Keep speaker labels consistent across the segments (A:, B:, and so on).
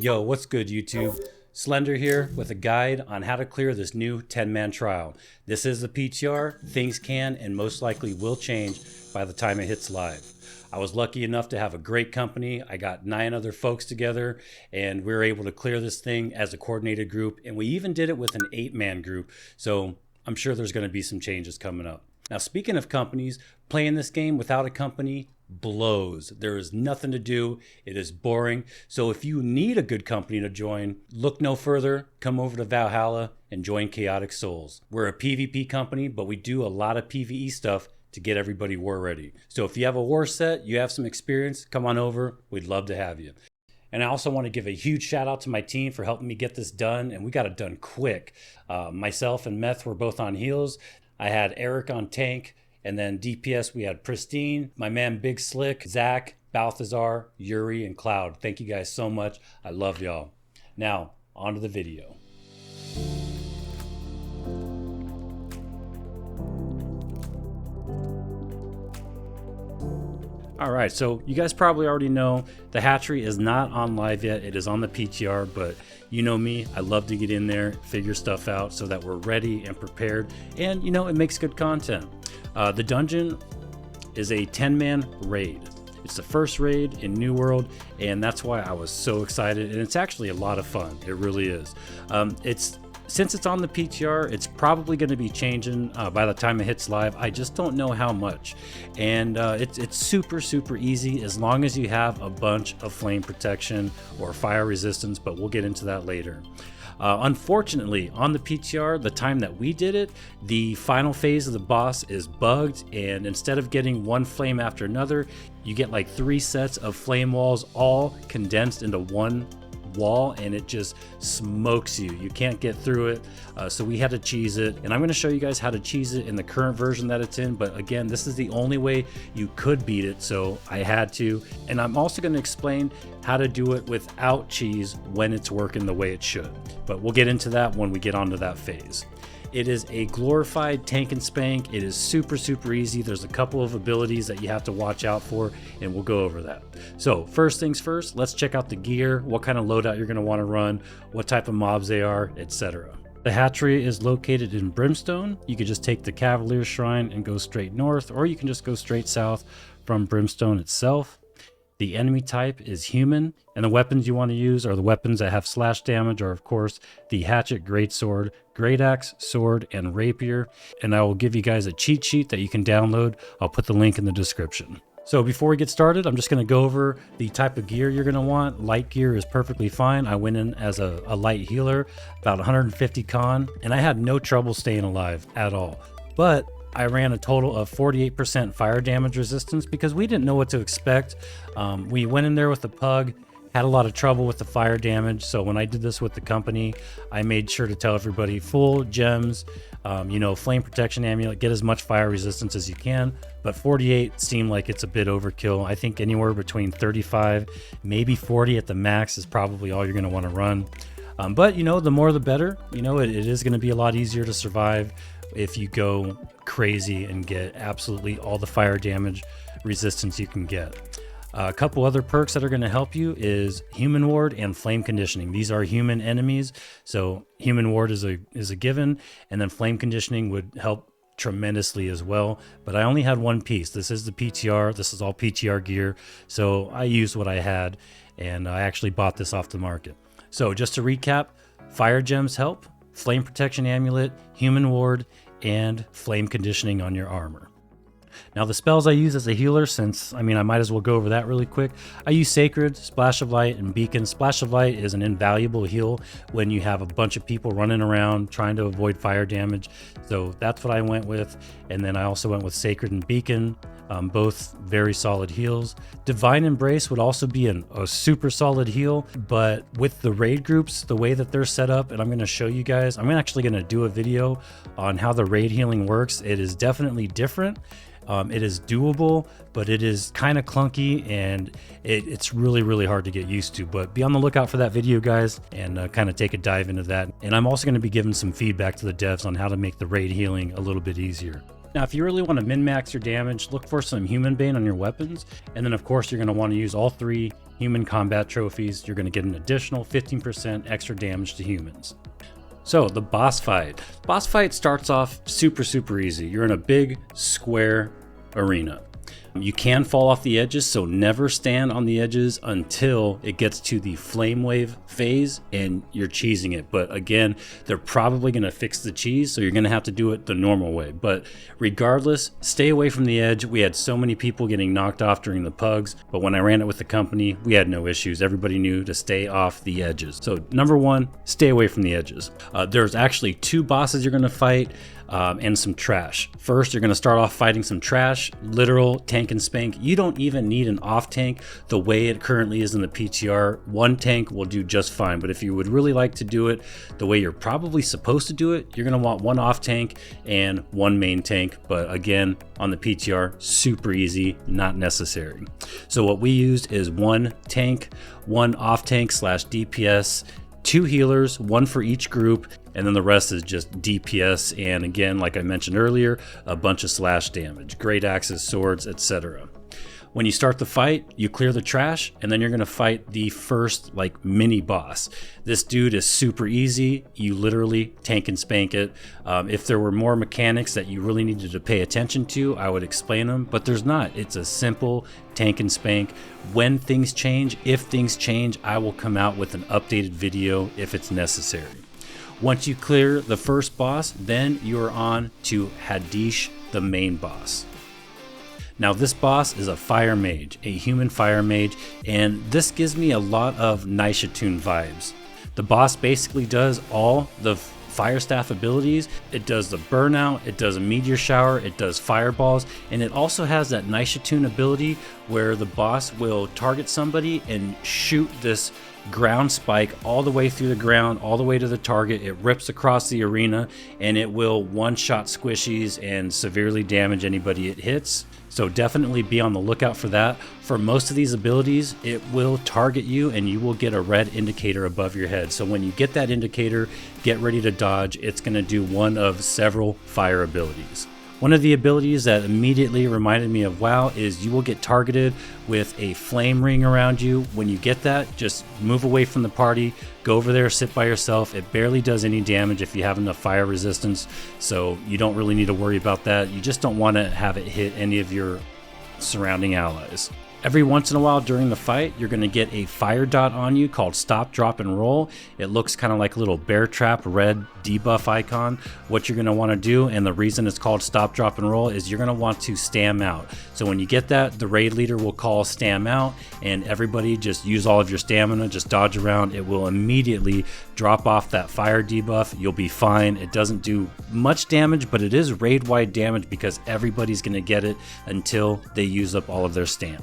A: Yo, what's good, YouTube? Slender here with a guide on how to clear this new 10-man trial. This is the PTR. Things can and most likely will change by the time it hits live. I was lucky enough to have a great company. I got 9 other folks together and we were able to clear this thing as a coordinated group, and we even did it with an 8-man group. So I'm sure there's going to be some changes coming up. Now, speaking of companies, playing this game without a company blows. There is nothing to do. It is boring. So if you need a good company to join, look no further. Come over to Valhalla and join Chaotic Souls. We're a PvP company, but we do a lot of PvE stuff to get everybody war ready. So if you have a war set, you have some experience, come on over. We'd love to have you. And I also want to give a huge shout out to my team for helping me get this done, and we got it done quick. Myself and Meth were both on heals. I had Eric on tank, and then DPS we had Pristine, my man Big Slick, Zach, Balthazar, Yuri, and Cloud. Thank you guys so much. I love y'all. Now, on to the video. All right, so you guys probably already know the hatchery is not on live yet. It is on the PTR, but you know me, I love to get in there, figure stuff out so that we're ready and prepared, and you know, it makes good content. The dungeon is a 10-man raid. It's the first raid in New World, and that's why I was so excited, and it's actually a lot of fun. It really is. Since it's on the PTR, it's probably going to be changing by the time it hits live. I just don't know how much. And it's super easy as long as you have a bunch of flame protection or fire resistance, but we'll get into that later. Unfortunately, on the PTR, the time that we did it, the final phase of the boss is bugged, and instead of getting one flame after another, you get like 3 sets of flame walls all condensed into one wall, and it just smokes you. You can't get through it, so we had to cheese it, and I'm going to show you guys how to cheese it in the current version that it's in. But again, this is the only way you could beat it, so I had to. And I'm also going to explain how to do it without cheese when it's working the way it should, but we'll get into that when we get onto that phase. It is a glorified tank and spank. It is super easy. There's a couple of abilities that you have to watch out for, and we'll go over that. So first things first, let's check out the gear, what kind of loadout you're going to want to run, what type of mobs they are, etc. The hatchery is located in Brimstone. You could just take the Cavalier Shrine and go straight north, or you can just go straight south from Brimstone itself. The enemy type is human, and the weapons you want to use are the weapons that have slash damage, or of course the hatchet, greatsword, great axe, sword, and rapier. And I will give you guys a cheat sheet that you can download. I'll put the link in the description. So before we get started, I'm just going to go over the type of gear you're going to want. Light gear is perfectly fine. I went in as a light healer, about 150 con, and I had no trouble staying alive at all. But I ran a total of 48% fire damage resistance because we didn't know what to expect. We went in there with the pug, had a lot of trouble with the fire damage. So when I did this with the company, I made sure to tell everybody full gems, flame protection amulet, get as much fire resistance as you can. But 48 seemed like it's a bit overkill. I think anywhere between 35, maybe 40 at the max is probably all you're going to want to run. But the more the better. It is going to be a lot easier to survive if you go crazy and get absolutely all the fire damage resistance you can get. A couple other perks that are going to help you is Human Ward and Flame Conditioning. These are human enemies, so Human Ward is a given, and then Flame Conditioning would help tremendously as well. But I only had one piece. This is the PTR. This is all PTR gear, so I used what I had, and I actually bought this off the market. So just to recap, fire gems help, flame protection amulet, human ward, and flame conditioning on your armor. Now the spells I use as a healer, since I might as well go over that really quick. I use Sacred, Splash of Light, and Beacon. Splash of Light is an invaluable heal when you have a bunch of people running around trying to avoid fire damage. So that's what I went with. And then I also went with Sacred and Beacon. Both very solid heals. Divine Embrace would also be a super solid heal, but with the raid groups, the way that they're set up, and I'm going to show you guys, I'm actually going to do a video on how the raid healing works. It is definitely different. It is doable, but it is kind of clunky, and it's really hard to get used to. But be on the lookout for that video, guys, and kind of take a dive into that. And I'm also going to be giving some feedback to the devs on how to make the raid healing a little bit easier. Now, if you really want to min-max your damage, look for some human Bane on your weapons. And then of course, you're going to want to use all 3 human combat trophies. You're going to get an additional 15% extra damage to humans. So the boss fight. Boss fight starts off super easy. You're in a big square arena. You can fall off the edges, so never stand on the edges until it gets to the flame wave phase and you're cheesing it. But again, they're probably going to fix the cheese, so you're going to have to do it the normal way. But regardless, stay away from the edge. We had so many people getting knocked off during the pugs, but when I ran it with the company, we had no issues. Everybody knew to stay off the edges. So number 1, stay away from the edges. There's actually 2 bosses you're going to fight. And some trash. First, you're going to start off fighting some trash, literal tank and spank. You don't even need an off tank the way it currently is in the PTR. 1 tank will do just fine, but if you would really like to do it the way you're probably supposed to do it, you're going to want 1 off tank and 1 main tank. But again, on the PTR, super easy, not necessary. So what we used is 1 tank, 1 off tank / DPS, 2 healers, 1 for each group, and then the rest is just DPS, and again, like I mentioned earlier, a bunch of slash damage, great axes, swords, etc. When you start the fight, you clear the trash, and then you're going to fight the first like mini boss. This dude is super easy. You literally tank and spank it. If there were more mechanics that you really needed to pay attention to, I would explain them, but there's not. It's a simple tank and spank. When things change, if things change, I will come out with an updated video if it's necessary. Once you clear the first boss, then you're on to Hadish, the main boss. Now this boss is a fire mage, a human fire mage, and this gives me a lot of Nishatun vibes. The boss basically does all the fire staff abilities. It does the burnout, it does a meteor shower, it does fireballs, and it also has that Nishatun ability where the boss will target somebody and shoot this ground spike all the way through the ground, all the way to the target. It rips across the arena and it will one-shot squishies and severely damage anybody it hits. So definitely be on the lookout for that. For most of these abilities, it will target you and you will get a red indicator above your head. So when you get that indicator, get ready to dodge. It's going to do one of several fire abilities. One of the abilities that immediately reminded me of WoW is you will get targeted with a flame ring around you. When you get that, just move away from the party, go over there, sit by yourself. It barely does any damage if you have enough fire resistance, so you don't really need to worry about that. You just don't want to have it hit any of your surrounding allies. Every once in a while during the fight, you're going to get a fire dot on you called stop, drop, and roll. It looks kind of like a little bear trap red debuff icon. What you're going to want to do, and the reason it's called stop, drop, and roll, is you're going to want to stam out. So when you get that, the raid leader will call stam out, and everybody just use all of your stamina, just dodge around. It will immediately drop off that fire debuff. You'll be fine. It doesn't do much damage, but it is raid-wide damage because everybody's going to get it until they use up all of their stam.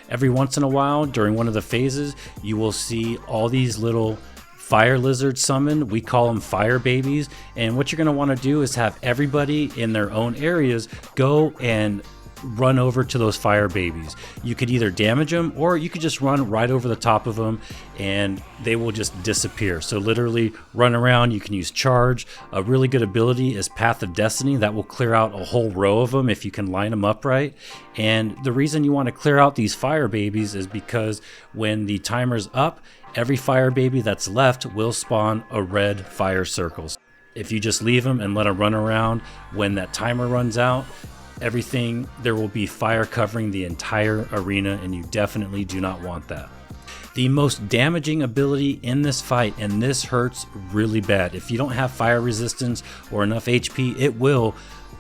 A: Every once in a while, during one of the phases, you will see all these little fire lizards summoned. We call them fire babies. And what you're going to want to do is have everybody in their own areas go and run over to those fire babies. You could either damage them or you could just run right over the top of them and they will just disappear. So literally run around. You can use charge. A really good ability is Path of Destiny. That will clear out a whole row of them if you can line them up right. And the reason you want to clear out these fire babies is because when the timer's up, every fire baby that's left will spawn a red fire circle. If you just leave them and let them run around, when that timer runs out, there will be fire covering the entire arena, and you definitely do not want that. The most damaging ability in this fight, and this hurts really bad. If you don't have fire resistance or enough HP, it will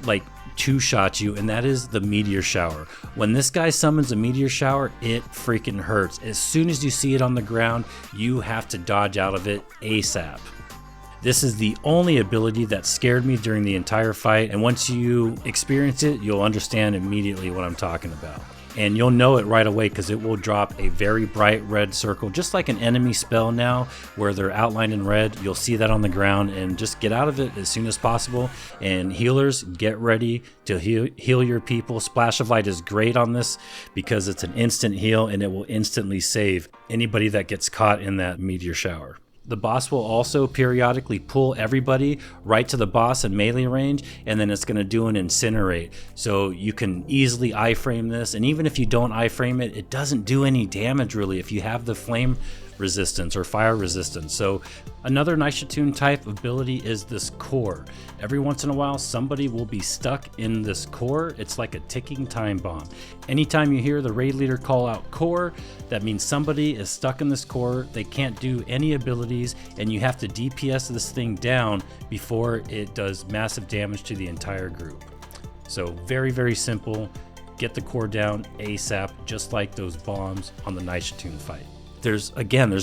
A: like two-shot you, and that is the meteor shower. When this guy summons a meteor shower, it freaking hurts. As soon as you see it on the ground, you have to dodge out of it ASAP. This is the only ability that scared me during the entire fight, and once you experience it, you'll understand immediately what I'm talking about. And you'll know it right away because it will drop a very bright red circle, just like an enemy spell now, where they're outlined in red. You'll see that on the ground, and just get out of it as soon as possible. And healers, get ready to heal your people. Splash of Light is great on this because it's an instant heal, and it will instantly save anybody that gets caught in that meteor shower. The boss will also periodically pull everybody right to the boss in melee range, and then it's going to do an incinerate. So you can easily iframe this, and even if you don't iframe it, it doesn't do any damage really if you have the flame resistance or fire resistance. So another Nishatune type ability is this core. Every once in a while somebody will be stuck in this core. It's like a ticking time bomb. Anytime you hear the raid leader call out core, that means somebody is stuck in this core. They can't do any abilities, and you have to DPS this thing down before it does massive damage to the entire group. So very, very simple. Get the core down ASAP, just like those bombs on the Nishatune fight. There's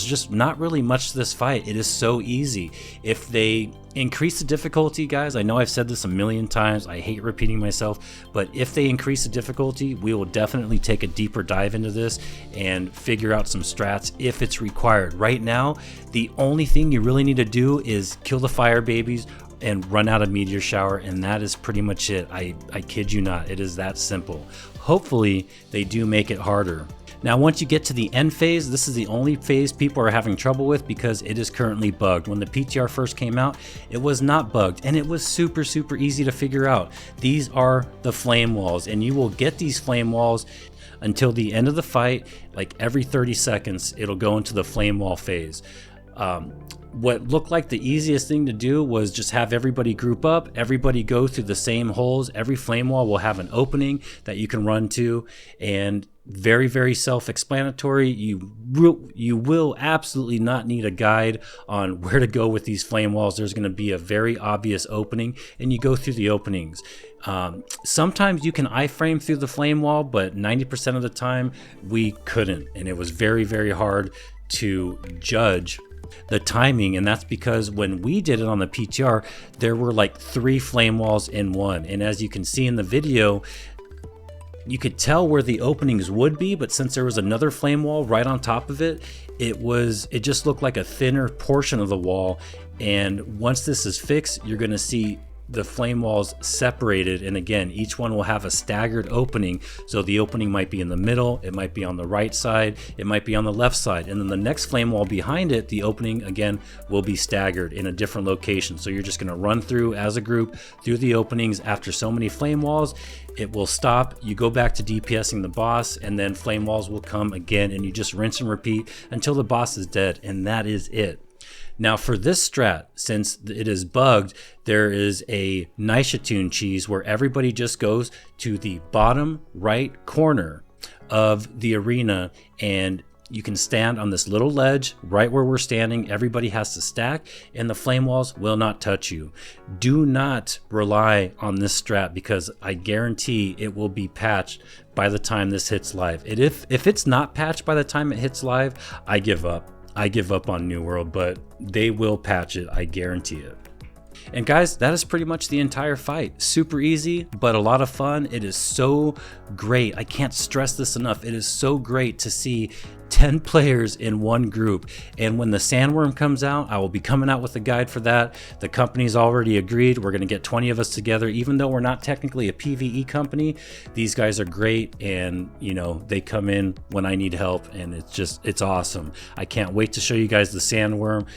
A: just not really much to this fight. It is so easy. If they increase the difficulty, guys, I know I've said this a million times, I hate repeating myself, but if they increase the difficulty, we will definitely take a deeper dive into this and figure out some strats if it's required. Right now, the only thing you really need to do is kill the fire babies and run out of meteor shower, and that is pretty much it. I kid you not, it is that simple. Hopefully they do make it harder. Now, once you get to the end phase, this is the only phase people are having trouble with because it is currently bugged. When the PTR first came out, it was not bugged, and it was super, super easy to figure out. These are the flame walls, and you will get these flame walls until the end of the fight. Like every 30 seconds, it'll go into the flame wall phase. What looked like the easiest thing to do was just have everybody group up, everybody go through the same holes. Every flame wall will have an opening that you can run to, and very, very self-explanatory. You will absolutely not need a guide on where to go with these flame walls. There's going to be a very obvious opening, and you go through the openings. Sometimes you can iframe through the flame wall, but 90% of the time we couldn't, and it was very, very hard to judge the timing. And that's because when we did it on the PTR, there were like 3 flame walls in one, and as you can see in the video, you could tell where the openings would be, but since there was another flame wall right on top of it, it just looked like a thinner portion of the wall. And once this is fixed, you're going to see the flame walls separated, and again, each one will have a staggered opening. So the opening might be in the middle, it might be on the right side, it might be on the left side, and then the next flame wall behind it, the opening again will be staggered in a different location. So you're just going to run through as a group through the openings. After so many flame walls, it will stop, you go back to DPSing the boss, and then flame walls will come again, and you just rinse and repeat until the boss is dead, and that is it. Now for this strat, since it is bugged, there is a Nishatune cheese where everybody just goes to the bottom right corner of the arena, and you can stand on this little ledge right where we're standing. Everybody has to stack, and the flame walls will not touch you. Do not rely on this strat because I guarantee it will be patched by the time this hits live. If it's not patched by the time it hits live, I give up. I give up on New World, but they will patch it, I guarantee it. And guys, that is pretty much the entire fight. Super easy, but a lot of fun. It is so great. I can't stress this enough. It is so great to see 10 players in one group. And when the sandworm comes out, I will be coming out with a guide for that. The company's already agreed. We're going to get 20 of us together. Even though we're not technically a PvE company, these guys are great, and you know, they come in when I need help, and it's awesome. I can't wait to show you guys the sandworm.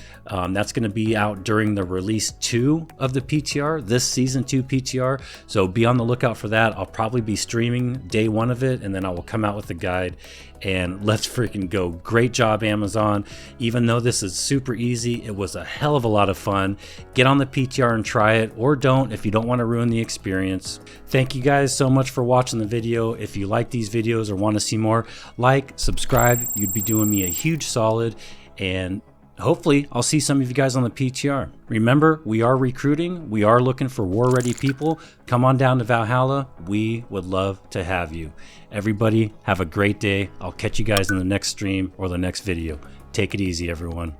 A: That's going to be out during the release 2 of the PTR, this season 2 PTR. So be on the lookout for that. I'll probably be streaming day 1 of it, and then I will come out with the guide. And let's freaking go. Great job, Amazon. Even though this is super easy, it was a hell of a lot of fun. Get on the PTR and try it, or don't if you don't want to ruin the experience. Thank you guys so much for watching the video. If you like these videos or want to see more, like, subscribe. You'd be doing me a huge solid, and hopefully I'll see some of you guys on the PTR. Remember, we are recruiting. We are looking for war-ready people. Come on down to Valhalla. We would love to have you. Everybody, have a great day. I'll catch you guys in the next stream or the next video. Take it easy, everyone.